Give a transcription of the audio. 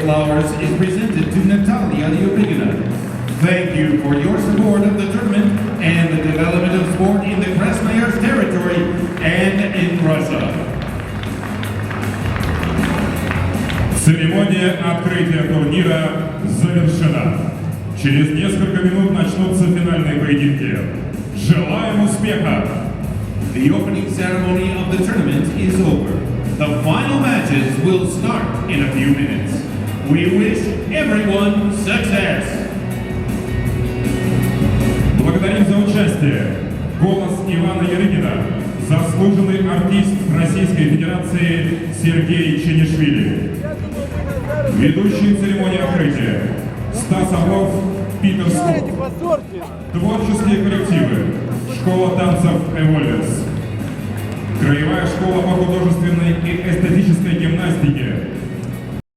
flowers is presented to Наталья Ярыгина. Thank you for your support of the tournament and the development of sport in the Krasnoyarsk territory and in Russia. Церемония открытия турнира завершена. Через несколько минут начнутся финальные поединки. Желаем успеха! The opening ceremony of the tournament is over. The final matches will start in a few minutes. We wish everyone success! Благодарим за участие. Голос Ивана Ярыгина, заслуженный артист Российской Федерации Сергей Ченишвили. Ведущий церемонии открытия Стас Орлов, Питер Скотт. Творческие коллективы Школа танцев «Эвольверс», Краевая школа по художественной и эстетической гимнастике